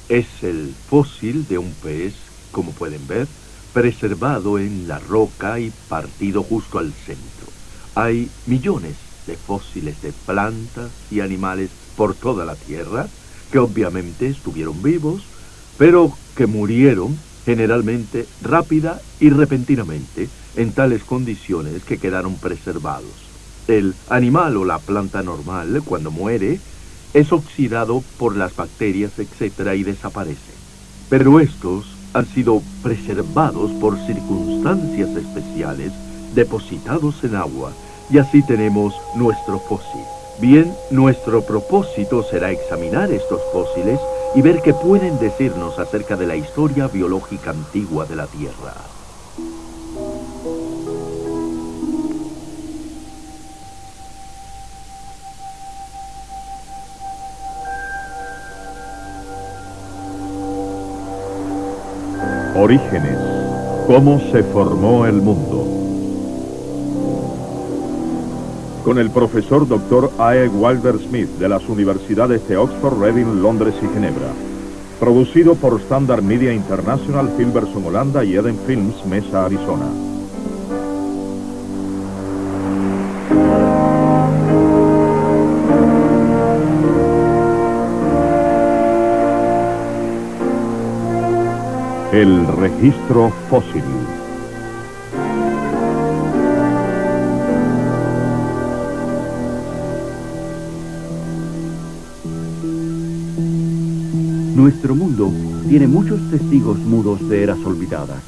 Es el fósil de un pez, como pueden ver, preservado en la roca y partido justo al centro. Hay millones de fósiles de plantas y animales por toda la Tierra que obviamente estuvieron vivos, pero que murieron generalmente rápida y repentinamente en tales condiciones que quedaron preservados. El animal o la planta normal, cuando muere, es oxidado por las bacterias, etcétera, y desaparece. Pero estos han sido preservados por circunstancias especiales, depositados en agua, y así tenemos nuestro fósil. Bien, nuestro propósito será examinar estos fósiles y ver qué pueden decirnos acerca de la historia biológica antigua de la Tierra. Orígenes. ¿Cómo se formó el mundo? Con el profesor Dr. A.E. Wilder Smith de las universidades de Oxford, Reading, Londres y Ginebra. Producido por Standard Media International, Hilversum, Holanda y Eden Films, Mesa, Arizona. El registro fósil. Nuestro mundo tiene muchos testigos mudos de eras olvidadas.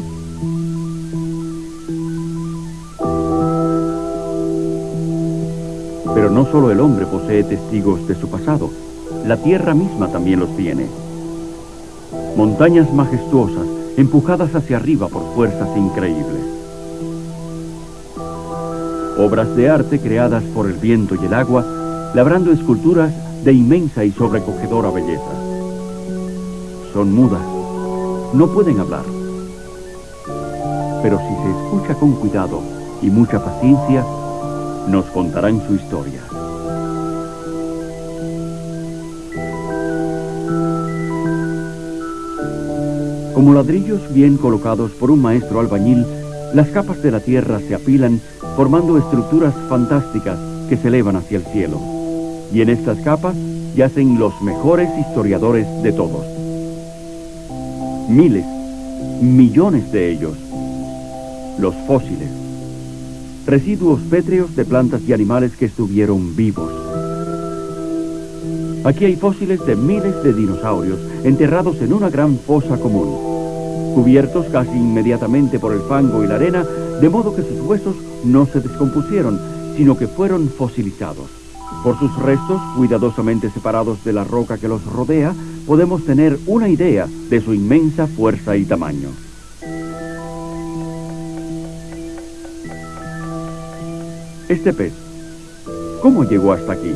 Pero no solo el hombre posee testigos de su pasado, la Tierra misma también los tiene. Montañas majestuosas, empujadas hacia arriba por fuerzas increíbles. Obras de arte creadas por el viento y el agua, labrando esculturas de inmensa y sobrecogedora belleza. Son mudas, no pueden hablar. Pero si se escucha con cuidado y mucha paciencia, nos contarán su historia. Como ladrillos bien colocados por un maestro albañil, las capas de la tierra se apilan, formando estructuras fantásticas que se elevan hacia el cielo. Y en estas capas yacen los mejores historiadores de todos. Miles, millones de ellos. Los fósiles. Residuos pétreos de plantas y animales que estuvieron vivos. Aquí hay fósiles de miles de dinosaurios enterrados en una gran fosa común, cubiertos casi inmediatamente por el fango y la arena, de modo que sus huesos no se descompusieron, sino que fueron fosilizados. Por sus restos, cuidadosamente separados de la roca que los rodea, podemos tener una idea de su inmensa fuerza y tamaño. Este pez, ¿cómo llegó hasta aquí?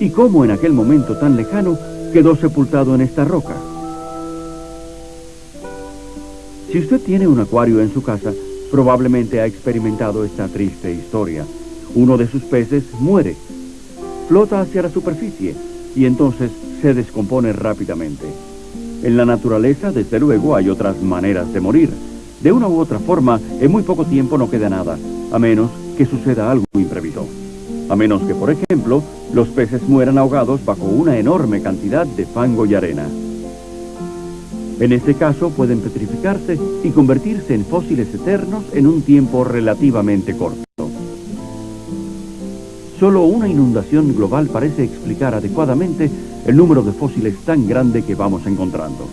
¿Y cómo en aquel momento tan lejano quedó sepultado en esta roca? Si usted tiene un acuario en su casa, probablemente ha experimentado esta triste historia. Uno de sus peces muere, flota hacia la superficie y entonces se descompone rápidamente. En la naturaleza, desde luego, hay otras maneras de morir. De una u otra forma, en muy poco tiempo no queda nada, a menos que suceda algo imprevisto. A menos que, por ejemplo, los peces mueran ahogados bajo una enorme cantidad de fango y arena. En este caso, pueden petrificarse y convertirse en fósiles eternos en un tiempo relativamente corto. Solo una inundación global parece explicar adecuadamente el número de fósiles tan grande que vamos encontrando.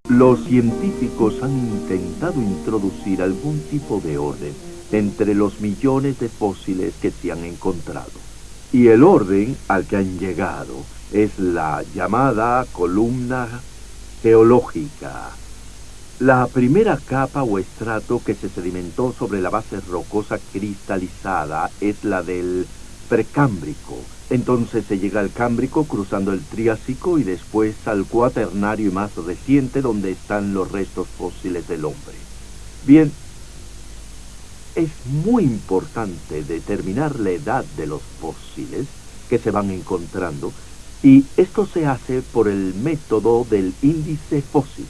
Los científicos han intentado introducir algún tipo de orden entre los millones de fósiles que se han encontrado. Y el orden al que han llegado es la llamada columna geológica. La primera capa o estrato que se sedimentó sobre la base rocosa cristalizada es la del precámbrico. Entonces se llega al Cámbrico cruzando el Triásico y después al Cuaternario y más reciente, donde están los restos fósiles del hombre. Bien, es muy importante determinar la edad de los fósiles que se van encontrando Y esto se hace por el método del índice fósil.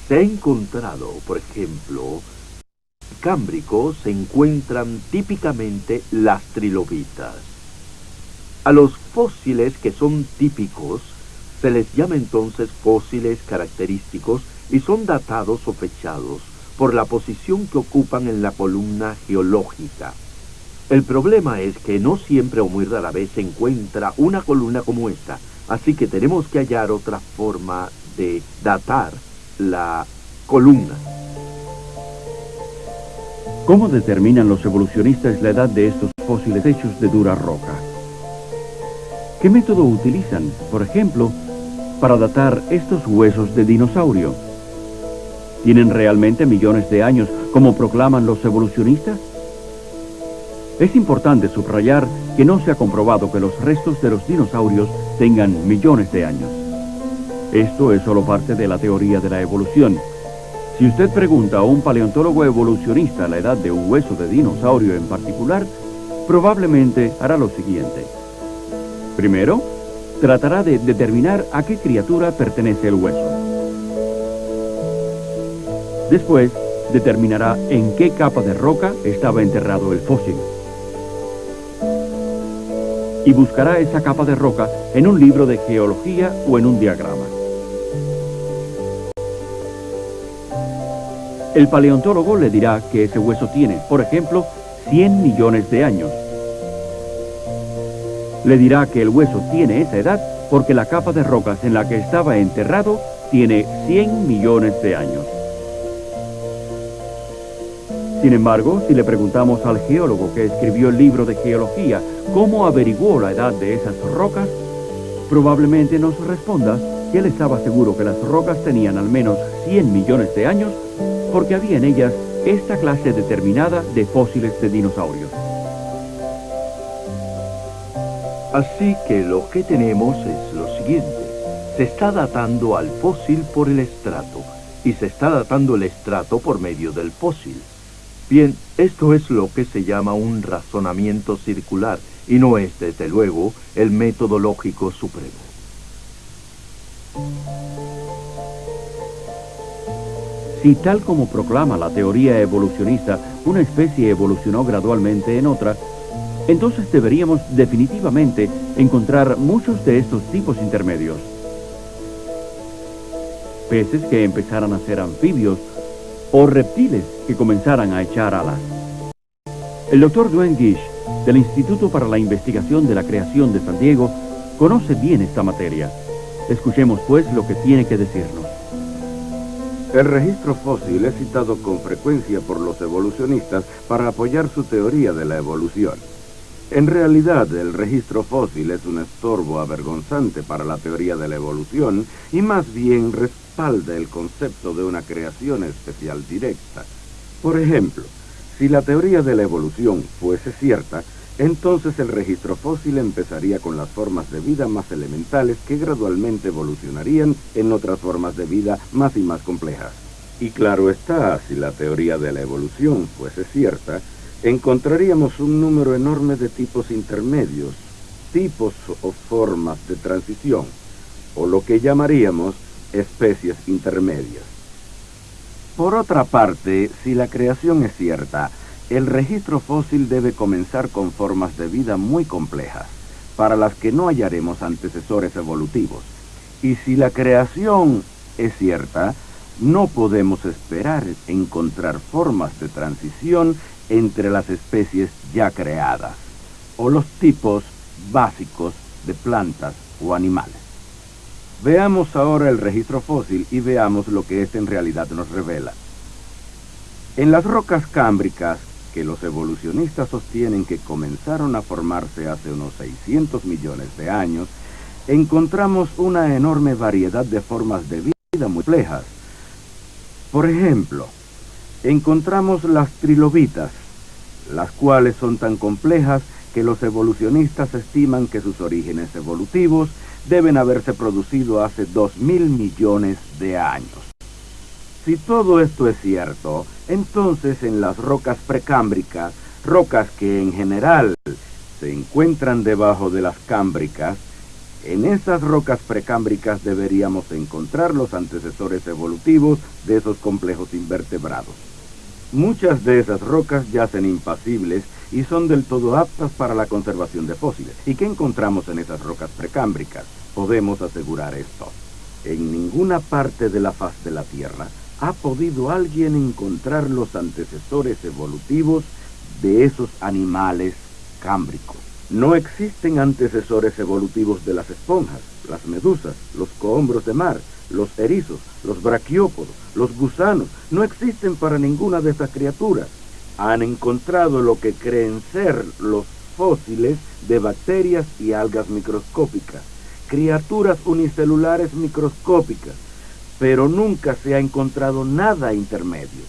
Se ha encontrado, por ejemplo, cámbricos se encuentran típicamente las trilobitas. A los fósiles que son típicos se les llama entonces fósiles característicos y son datados o fechados por la posición que ocupan en la columna geológica. El problema es que no siempre o muy rara vez se encuentra una columna como esta, así que tenemos que hallar otra forma de datar la columna. ¿Cómo determinan los evolucionistas la edad de estos fósiles hechos de dura roca? ¿Qué método utilizan, por ejemplo, para datar estos huesos de dinosaurio? ¿Tienen realmente millones de años, como proclaman los evolucionistas? Es importante subrayar que no se ha comprobado que los restos de los dinosaurios tengan millones de años. Esto es solo parte de la teoría de la evolución. Si usted pregunta a un paleontólogo evolucionista la edad de un hueso de dinosaurio en particular, probablemente hará lo siguiente. Primero, tratará de determinar a qué criatura pertenece el hueso. Después, determinará en qué capa de roca estaba enterrado el fósil. Y buscará esa capa de roca en un libro de geología o en un diagrama. El paleontólogo le dirá que ese hueso tiene, por ejemplo, 100 millones de años. Le dirá que el hueso tiene esa edad porque la capa de rocas en la que estaba enterrado tiene 100 millones de años. Sin embargo, si le preguntamos al geólogo que escribió el libro de geología cómo averiguó la edad de esas rocas, probablemente nos responda que él estaba seguro que las rocas tenían al menos 100 millones de años porque había en ellas esta clase determinada de fósiles de dinosaurios. Así que lo que tenemos es lo siguiente. Se está datando al fósil por el estrato y se está datando el estrato por medio del fósil. Bien, esto es lo que se llama un razonamiento circular y no es, desde luego, el método lógico supremo. Si tal como proclama la teoría evolucionista, una especie evolucionó gradualmente en otra, entonces deberíamos definitivamente encontrar muchos de estos tipos intermedios. Peces que empezaran a ser anfibios o reptiles que comenzaran a echar alas. El Dr. Duane Gish, del Instituto para la Investigación de la Creación de San Diego, conoce bien esta materia. Escuchemos pues lo que tiene que decirnos. El registro fósil es citado con frecuencia por los evolucionistas para apoyar su teoría de la evolución. En realidad, el registro fósil es un estorbo avergonzante para la teoría de la evolución y más bien respalda el concepto de una creación especial directa. Por ejemplo, si la teoría de la evolución fuese cierta, entonces el registro fósil empezaría con las formas de vida más elementales que gradualmente evolucionarían en otras formas de vida más y más complejas. Y claro está, si la teoría de la evolución fuese cierta, encontraríamos un número enorme de tipos intermedios, tipos o formas de transición, o lo que llamaríamos especies intermedias. Por otra parte, si la creación es cierta, el registro fósil debe comenzar con formas de vida muy complejas, para las que no hallaremos antecesores evolutivos. Y si la creación es cierta, no podemos esperar encontrar formas de transición entre las especies ya creadas, o los tipos básicos de plantas o animales. Veamos ahora el registro fósil y veamos lo que este en realidad nos revela. En las rocas cámbricas, que los evolucionistas sostienen que comenzaron a formarse hace unos 600 millones de años, encontramos una enorme variedad de formas de vida muy complejas. Por ejemplo, encontramos las trilobitas, las cuales son tan complejas que los evolucionistas estiman que sus orígenes evolutivos deben haberse producido hace 2.000 millones de años. Si todo esto es cierto, entonces en las rocas precámbricas, rocas que en general se encuentran debajo de las cámbricas, En esas rocas precámbricas deberíamos encontrar los antecesores evolutivos de esos complejos invertebrados. Muchas de esas rocas yacen impasibles y son del todo aptas para la conservación de fósiles. ¿Y qué encontramos en esas rocas precámbricas? Podemos asegurar esto. En ninguna parte de la faz de la Tierra ha podido alguien encontrar los antecesores evolutivos de esos animales cámbricos. No existen antecesores evolutivos de las esponjas, las medusas, los cohombros de mar, los erizos, los braquiópodos, los gusanos. No existen para ninguna de esas criaturas. Han encontrado lo que creen ser los fósiles de bacterias y algas microscópicas, criaturas unicelulares microscópicas, pero nunca se ha encontrado nada intermedio.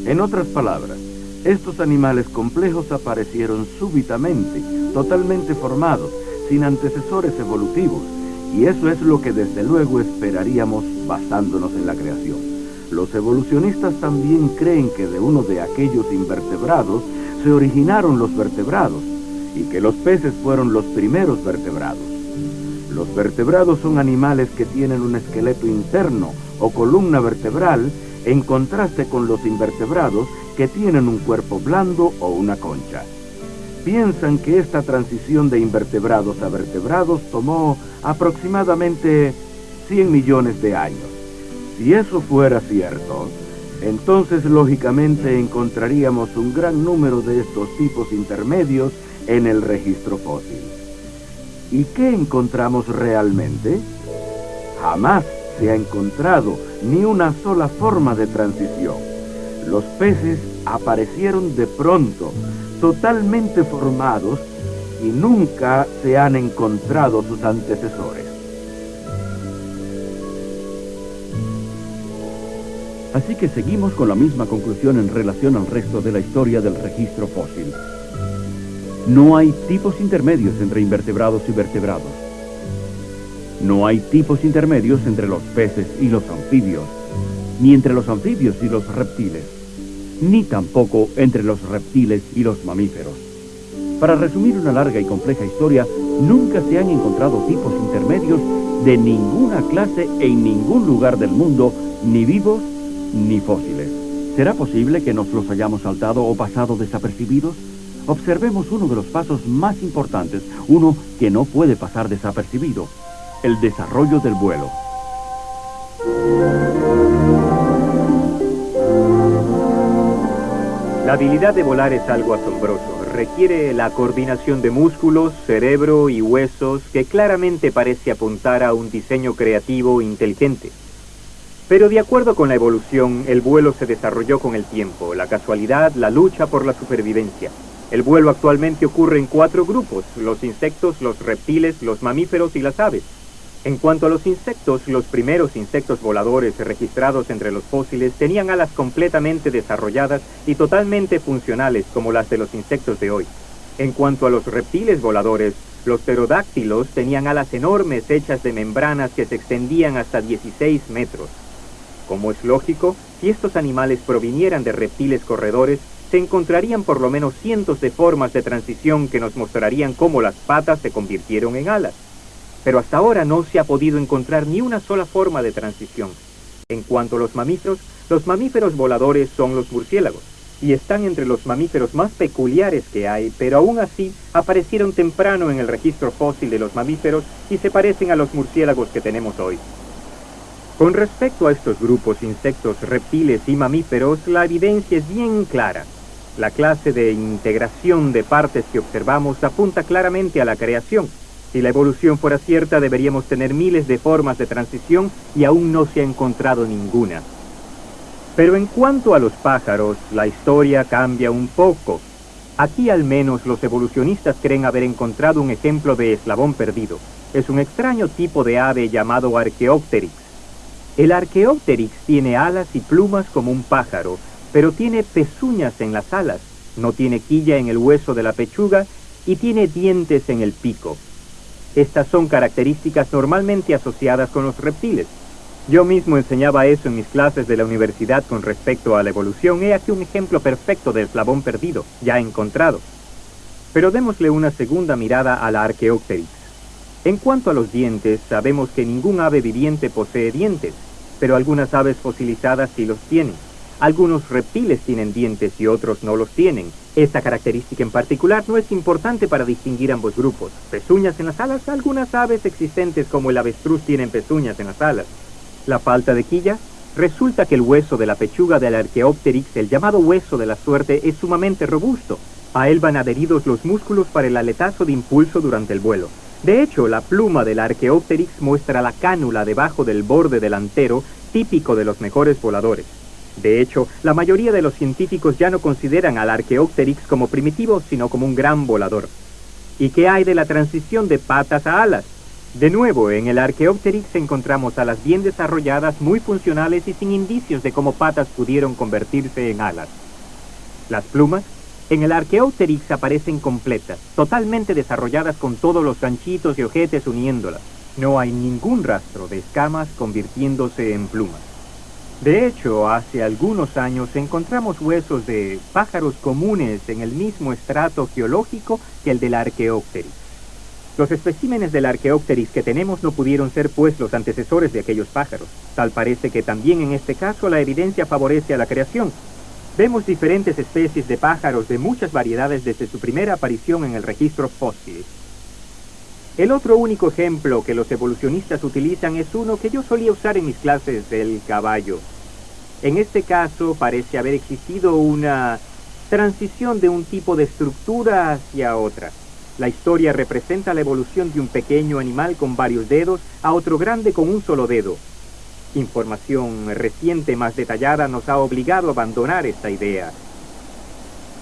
En otras palabras, estos animales complejos aparecieron súbitamente, totalmente formados, sin antecesores evolutivos, y eso es lo que desde luego esperaríamos basándonos en la creación. Los evolucionistas también creen que de uno de aquellos invertebrados se originaron los vertebrados, y que los peces fueron los primeros vertebrados. Los vertebrados son animales que tienen un esqueleto interno o columna vertebral, en contraste con los invertebrados que tienen un cuerpo blando o una concha. Piensan que esta transición de invertebrados a vertebrados tomó aproximadamente 100 millones de años. Si eso fuera cierto, entonces lógicamente encontraríamos un gran número de estos tipos intermedios en el registro fósil. ¿Y qué encontramos realmente? Jamás se ha encontrado ni una sola forma de transición. Los peces aparecieron de pronto, totalmente formados, y nunca se han encontrado sus antecesores. Así que seguimos con la misma conclusión en relación al resto de la historia del registro fósil. No hay tipos intermedios entre invertebrados y vertebrados. No hay tipos intermedios entre los peces y los anfibios, ni entre los anfibios y los reptiles, ni tampoco entre los reptiles y los mamíferos. Para resumir una larga y compleja historia, nunca se han encontrado tipos intermedios de ninguna clase en ningún lugar del mundo, ni vivos ni fósiles. ¿Será posible que nos los hayamos saltado o pasado desapercibidos? Observemos uno de los pasos más importantes, uno que no puede pasar desapercibido: el desarrollo del vuelo. La habilidad de volar es algo asombroso. Requiere la coordinación de músculos, cerebro y huesos que claramente parece apuntar a un diseño creativo inteligente. Pero de acuerdo con la evolución, el vuelo se desarrolló con el tiempo, la casualidad, la lucha por la supervivencia. El vuelo actualmente ocurre en 4 grupos: los insectos, los reptiles, los mamíferos y las aves. En cuanto a los insectos, los primeros insectos voladores registrados entre los fósiles tenían alas completamente desarrolladas y totalmente funcionales como las de los insectos de hoy. En cuanto a los reptiles voladores, los pterodáctilos tenían alas enormes hechas de membranas que se extendían hasta 16 metros. Como es lógico, si estos animales provinieran de reptiles corredores, se encontrarían por lo menos cientos de formas de transición que nos mostrarían cómo las patas se convirtieron en alas. Pero hasta ahora no se ha podido encontrar ni una sola forma de transición. En cuanto a los mamíferos voladores son los murciélagos, y están entre los mamíferos más peculiares que hay, pero aún así aparecieron temprano en el registro fósil de los mamíferos y se parecen a los murciélagos que tenemos hoy. Con respecto a estos grupos, insectos, reptiles y mamíferos, la evidencia es bien clara. La clase de integración de partes que observamos apunta claramente a la creación. Si la evolución fuera cierta, deberíamos tener miles de formas de transición y aún no se ha encontrado ninguna. Pero en cuanto a los pájaros, la historia cambia un poco. Aquí al menos los evolucionistas creen haber encontrado un ejemplo de eslabón perdido. Es un extraño tipo de ave llamado Archaeopteryx. El Archaeopteryx tiene alas y plumas como un pájaro, pero tiene pezuñas en las alas, no tiene quilla en el hueso de la pechuga y tiene dientes en el pico. Estas son características normalmente asociadas con los reptiles. Yo mismo enseñaba eso en mis clases de la universidad con respecto a la evolución. He aquí un ejemplo perfecto del eslabón perdido, ya encontrado. Pero démosle una segunda mirada a la Archaeopteryx. En cuanto a los dientes, sabemos que ningún ave viviente posee dientes, pero algunas aves fosilizadas sí los tienen. Algunos reptiles tienen dientes y otros no los tienen. Esta característica en particular no es importante para distinguir ambos grupos. Pezuñas en las alas, algunas aves existentes como el avestruz tienen pezuñas en las alas. La falta de quilla, resulta que el hueso de la pechuga del Archaeopteryx, el llamado hueso de la suerte, es sumamente robusto. A él van adheridos los músculos para el aletazo de impulso durante el vuelo. De hecho, la pluma del Archaeopteryx muestra la cánula debajo del borde delantero, típico de los mejores voladores. De hecho, la mayoría de los científicos ya no consideran al Archaeopteryx como primitivo, sino como un gran volador. ¿Y qué hay de la transición de patas a alas? De nuevo, en el Archaeopteryx encontramos alas bien desarrolladas, muy funcionales y sin indicios de cómo patas pudieron convertirse en alas. Las plumas, en el Archaeopteryx aparecen completas, totalmente desarrolladas con todos los ganchitos y ojetes uniéndolas. No hay ningún rastro de escamas convirtiéndose en plumas. De hecho, hace algunos años encontramos huesos de pájaros comunes en el mismo estrato geológico que el del Archaeopteryx. Los especímenes del Archaeopteryx que tenemos no pudieron ser pues los antecesores de aquellos pájaros. Tal parece que también en este caso la evidencia favorece a la creación. Vemos diferentes especies de pájaros de muchas variedades desde su primera aparición en el registro fósil. El otro único ejemplo que los evolucionistas utilizan es uno que yo solía usar en mis clases, el caballo. En este caso parece haber existido una transición de un tipo de estructura hacia otra. La historia representa la evolución de un pequeño animal con varios dedos a otro grande con un solo dedo. Información reciente más detallada nos ha obligado a abandonar esta idea.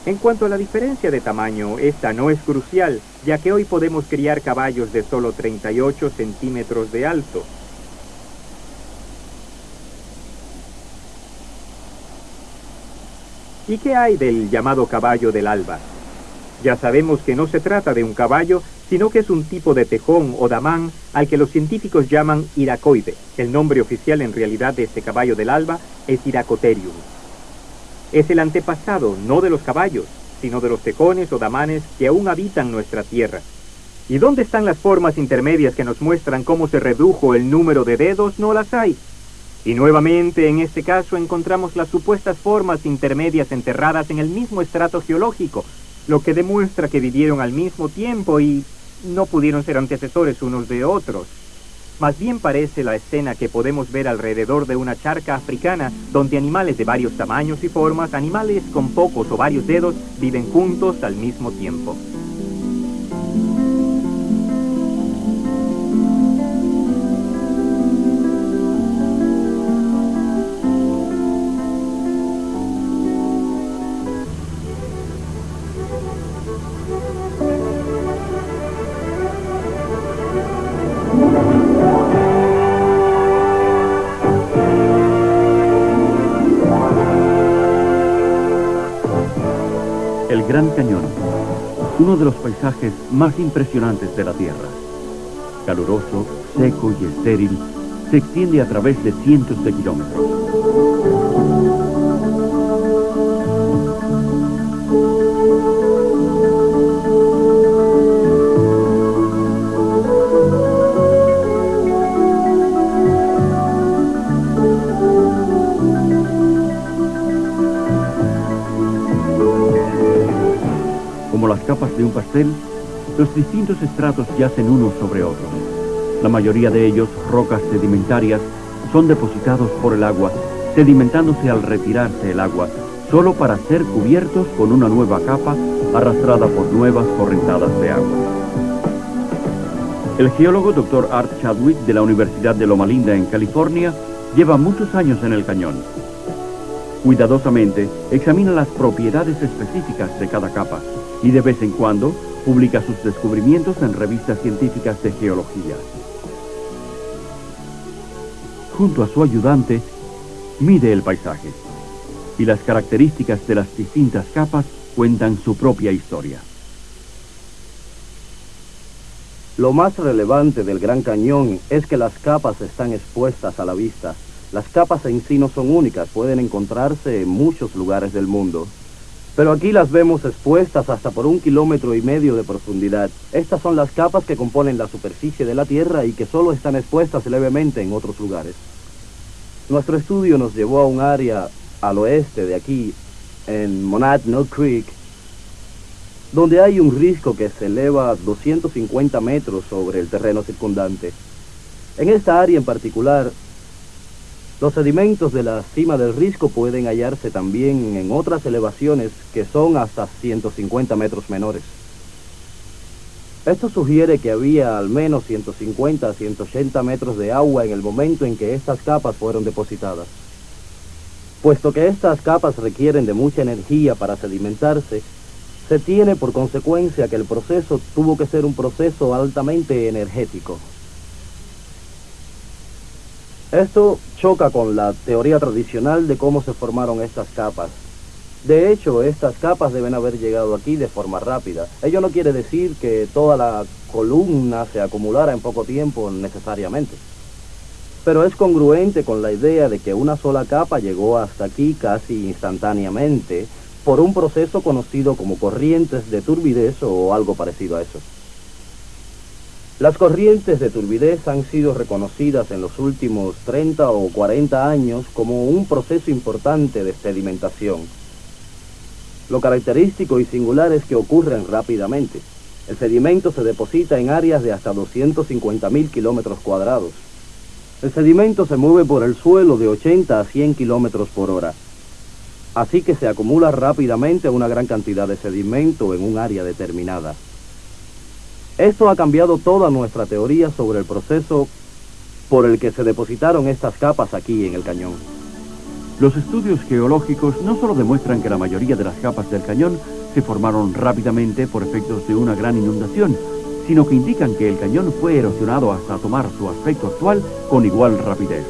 En cuanto a la diferencia de tamaño, esta no es crucial, ya que hoy podemos criar caballos de solo 38 centímetros de alto. ¿Y qué hay del llamado caballo del alba? Ya sabemos que no se trata de un caballo, sino que es un tipo de tejón o damán al que los científicos llaman iracoide. El nombre oficial en realidad de este caballo del alba es Iracotherium. Es el antepasado, no de los caballos, sino de los tejones o damanes que aún habitan nuestra tierra. ¿Y dónde están las formas intermedias que nos muestran cómo se redujo el número de dedos? No las hay. Y nuevamente, en este caso, encontramos las supuestas formas intermedias enterradas en el mismo estrato geológico, lo que demuestra que vivieron al mismo tiempo y no pudieron ser antecesores unos de otros. Más bien parece la escena que podemos ver alrededor de una charca africana, donde animales de varios tamaños y formas, animales con pocos o varios dedos, viven juntos al mismo tiempo. El Gran Cañón, uno de los paisajes más impresionantes de la Tierra. Caluroso, seco y estéril, se extiende a través de cientos de kilómetros. Como las capas de un pastel, los distintos estratos yacen unos sobre otros. La mayoría de ellos, rocas sedimentarias, son depositados por el agua, sedimentándose al retirarse el agua, solo para ser cubiertos con una nueva capa arrastrada por nuevas correntadas de agua. El geólogo Dr. Art Chadwick de la Universidad de Loma Linda en California lleva muchos años en el cañón. Cuidadosamente examina las propiedades específicas de cada capa y de vez en cuando publica sus descubrimientos en revistas científicas de geología. Junto a su ayudante, mide el paisaje, y las características de las distintas capas cuentan su propia historia. Lo más relevante del Gran Cañón es que las capas están expuestas a la vista. Las capas en sí no son únicas, pueden encontrarse en muchos lugares del mundo. Pero aquí las vemos expuestas hasta por 1,5 kilómetros de profundidad. Estas son las capas que componen la superficie de la Tierra y que solo están expuestas levemente en otros lugares. Nuestro estudio nos llevó a un área al oeste de aquí, en Monadnock Creek, donde hay un risco que se eleva a 250 metros sobre el terreno circundante. En esta área en particular, los sedimentos de la cima del risco pueden hallarse también en otras elevaciones que son hasta 150 metros menores. Esto sugiere que había al menos 150 a 180 metros de agua en el momento en que estas capas fueron depositadas. Puesto que estas capas requieren de mucha energía para sedimentarse, se tiene por consecuencia que el proceso tuvo que ser un proceso altamente energético. Esto choca con la teoría tradicional de cómo se formaron estas capas. De hecho, estas capas deben haber llegado aquí de forma rápida. Ello no quiere decir que toda la columna se acumulara en poco tiempo necesariamente. Pero es congruente con la idea de que una sola capa llegó hasta aquí casi instantáneamente por un proceso conocido como corrientes de turbidez o algo parecido a eso. Las corrientes de turbidez han sido reconocidas en los últimos 30 o 40 años como un proceso importante de sedimentación. Lo característico y singular es que ocurren rápidamente. El sedimento se deposita en áreas de hasta 250.000 kilómetros cuadrados. El sedimento se mueve por el suelo de 80 a 100 kilómetros por hora. Así que se acumula rápidamente una gran cantidad de sedimento en un área determinada. Esto ha cambiado toda nuestra teoría sobre el proceso por el que se depositaron estas capas aquí en el cañón. Los estudios geológicos no solo demuestran que la mayoría de las capas del cañón se formaron rápidamente por efectos de una gran inundación, sino que indican que el cañón fue erosionado hasta tomar su aspecto actual con igual rapidez.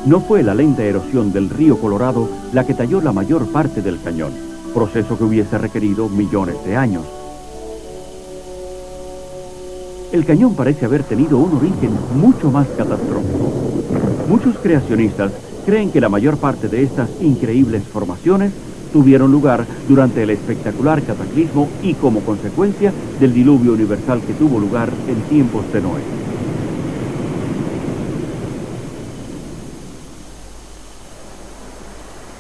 No fue la lenta erosión del río Colorado la que talló la mayor parte del cañón, proceso que hubiese requerido millones de años. El cañón parece haber tenido un origen mucho más catastrófico. Muchos creacionistas creen que la mayor parte de estas increíbles formaciones tuvieron lugar durante el espectacular cataclismo y como consecuencia del diluvio universal que tuvo lugar en tiempos de Noé.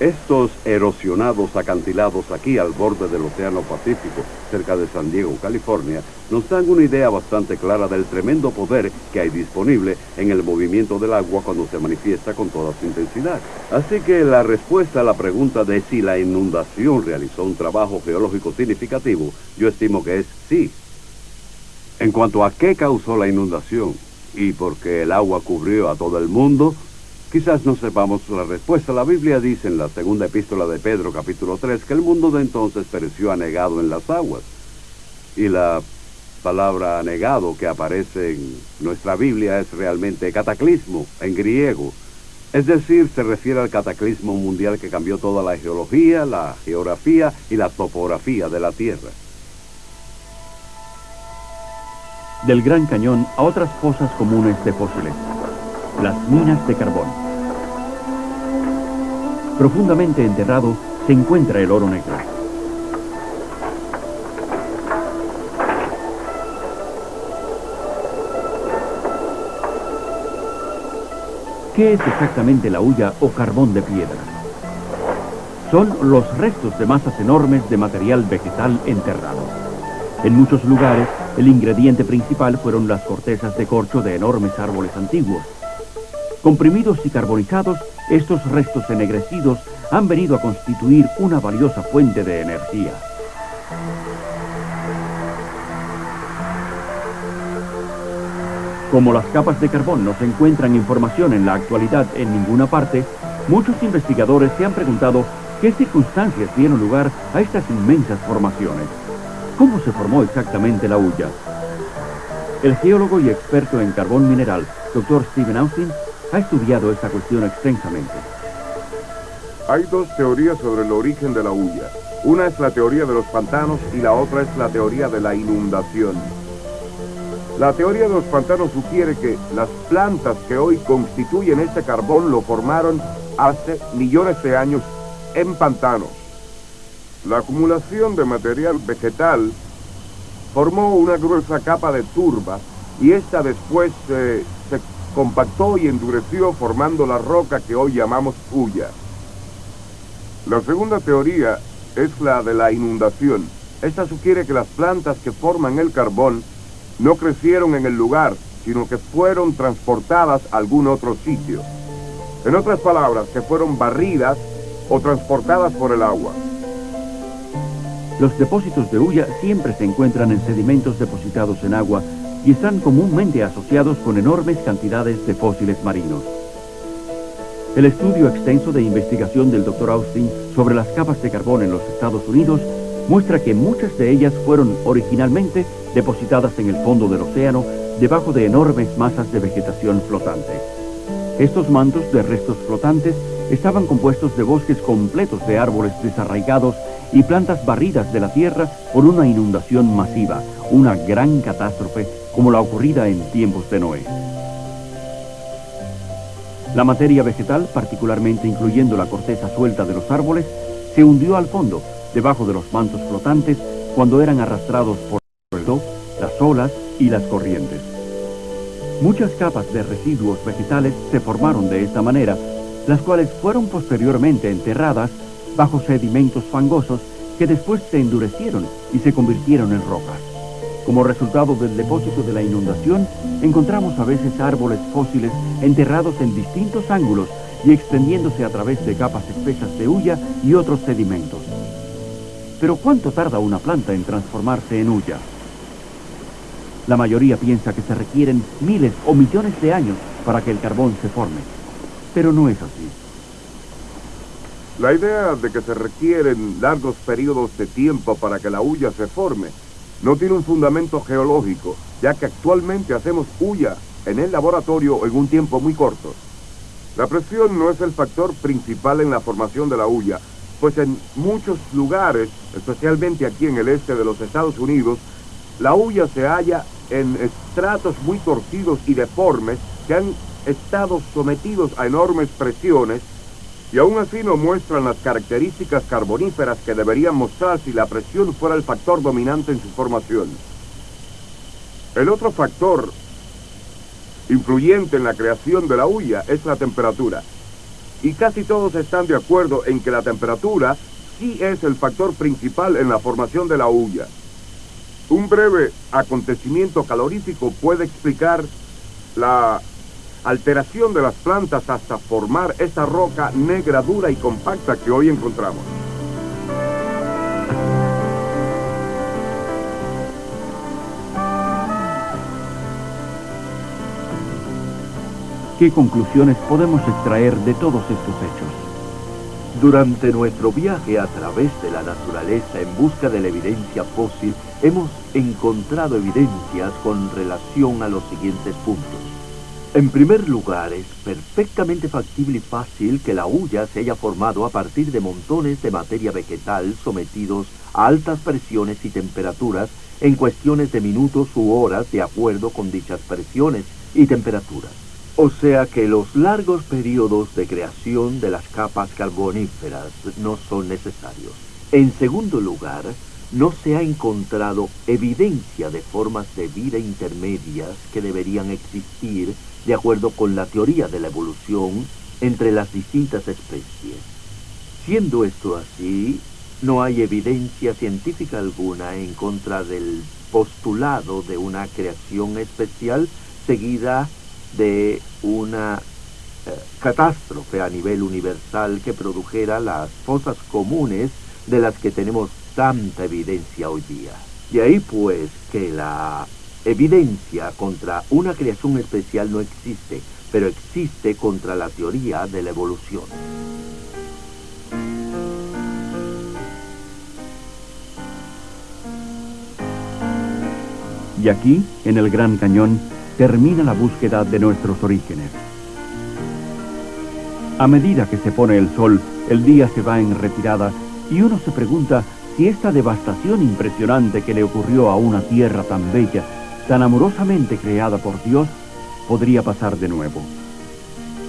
Estos erosionados acantilados aquí al borde del Océano Pacífico, cerca de San Diego, California, nos dan una idea bastante clara del tremendo poder que hay disponible en el movimiento del agua cuando se manifiesta con toda su intensidad. Así que la respuesta a la pregunta de si la inundación realizó un trabajo geológico significativo, yo estimo que es sí. En cuanto a qué causó la inundación y por qué el agua cubrió a todo el mundo, quizás no sepamos la respuesta. La Biblia dice en la segunda epístola de Pedro, capítulo 3, que el mundo de entonces pereció anegado en las aguas. Y la palabra anegado que aparece en nuestra Biblia es realmente cataclismo, en griego. Es decir, se refiere al cataclismo mundial que cambió toda la geología, la geografía y la topografía de la Tierra. Del Gran Cañón a otras fosas comunes de fósiles. Las minas de carbón. Profundamente enterrado se encuentra el oro negro. ¿Qué es exactamente la hulla o carbón de piedra? Son los restos de masas enormes de material vegetal enterrado. En muchos lugares, el ingrediente principal fueron las cortezas de corcho de enormes árboles antiguos. Comprimidos y carbonizados, estos restos ennegrecidos han venido a constituir una valiosa fuente de energía. Como las capas de carbón no se encuentran información en la actualidad en ninguna parte, muchos investigadores se han preguntado qué circunstancias dieron lugar a estas inmensas formaciones. ¿Cómo se formó exactamente la hulla? El geólogo y experto en carbón mineral, Dr. Stephen Austin, ha estudiado esta cuestión extensamente. Hay dos teorías sobre el origen de la hulla. Una es la teoría de los pantanos y la otra es la teoría de la inundación. La teoría de los pantanos sugiere que las plantas que hoy constituyen este carbón lo formaron hace millones de años en pantanos. La acumulación de material vegetal formó una gruesa capa de turba y esta después se compactó y endureció formando la roca que hoy llamamos hulla. La segunda teoría es la de la inundación. Esta sugiere que las plantas que forman el carbón no crecieron en el lugar, sino que fueron transportadas a algún otro sitio. En otras palabras, que fueron barridas o transportadas por el agua. Los depósitos de hulla siempre se encuentran en sedimentos depositados en agua y están comúnmente asociados con enormes cantidades de fósiles marinos. El estudio extenso de investigación del Dr. Austin sobre las capas de carbón en los Estados Unidos muestra que muchas de ellas fueron originalmente depositadas en el fondo del océano debajo de enormes masas de vegetación flotante. Estos mantos de restos flotantes estaban compuestos de bosques completos de árboles desarraigados y plantas barridas de la tierra por una inundación masiva, una gran catástrofe como la ocurrida en tiempos de Noé. La materia vegetal, particularmente incluyendo la corteza suelta de los árboles, se hundió al fondo, debajo de los mantos flotantes, cuando eran arrastrados por el viento, las olas y las corrientes. Muchas capas de residuos vegetales se formaron de esta manera, las cuales fueron posteriormente enterradas bajo sedimentos fangosos que después se endurecieron y se convirtieron en rocas. Como resultado del depósito de la inundación, encontramos a veces árboles fósiles enterrados en distintos ángulos y extendiéndose a través de capas espesas de hulla y otros sedimentos. Pero ¿cuánto tarda una planta en transformarse en hulla? La mayoría piensa que se requieren miles o millones de años para que el carbón se forme, pero no es así. La idea de que se requieren largos periodos de tiempo para que la hulla se forme no tiene un fundamento geológico, ya que actualmente hacemos hulla en el laboratorio en un tiempo muy corto. La presión no es el factor principal en la formación de la hulla, pues en muchos lugares, especialmente aquí en el este de los Estados Unidos, la hulla se halla en estratos muy torcidos y deformes que han estado sometidos a enormes presiones y aún así no muestran las características carboníferas que deberían mostrar si la presión fuera el factor dominante en su formación. El otro factor influyente en la creación de la hulla es la temperatura. Y casi todos están de acuerdo en que la temperatura sí es el factor principal en la formación de la hulla. Un breve acontecimiento calorífico puede explicar la alteración de las plantas hasta formar esa roca negra, dura y compacta que hoy encontramos. ¿Qué conclusiones podemos extraer de todos estos hechos? Durante nuestro viaje a través de la naturaleza en busca de la evidencia fósil, hemos encontrado evidencias con relación a los siguientes puntos. En primer lugar, es perfectamente factible y fácil que la hulla se haya formado a partir de montones de materia vegetal sometidos a altas presiones y temperaturas en cuestiones de minutos u horas de acuerdo con dichas presiones y temperaturas. O sea que los largos periodos de creación de las capas carboníferas no son necesarios. En segundo lugar, no se ha encontrado evidencia de formas de vida intermedias que deberían existir de acuerdo con la teoría de la evolución entre las distintas especies. Siendo esto así, no hay evidencia científica alguna en contra del postulado de una creación especial seguida de una catástrofe a nivel universal que produjera las fosas comunes de las que tenemos tanta evidencia hoy día. De ahí pues que la evidencia contra una creación especial no existe, pero existe contra la teoría de la evolución. Y aquí, en el Gran Cañón, termina la búsqueda de nuestros orígenes. A medida que se pone el sol, el día se va en retirada y uno se pregunta si esta devastación impresionante que le ocurrió a una tierra tan bella, tan amorosamente creada por Dios, podría pasar de nuevo.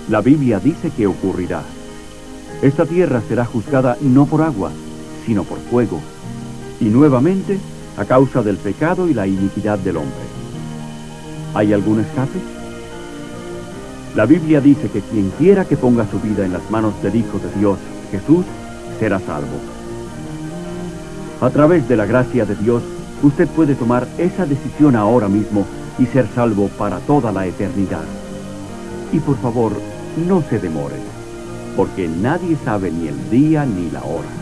La Biblia dice que ocurrirá. Esta tierra será juzgada no por agua, sino sino por fuego, y nuevamente a causa del pecado y la iniquidad del hombre. ¿Hay algún escape? La Biblia dice que quien quiera que ponga su vida en las manos del Hijo de Dios, Jesús, será salvo. A través de la gracia de Dios, usted puede tomar esa decisión ahora mismo y ser salvo para toda la eternidad. Y por favor, no se demore, porque nadie sabe ni el día ni la hora.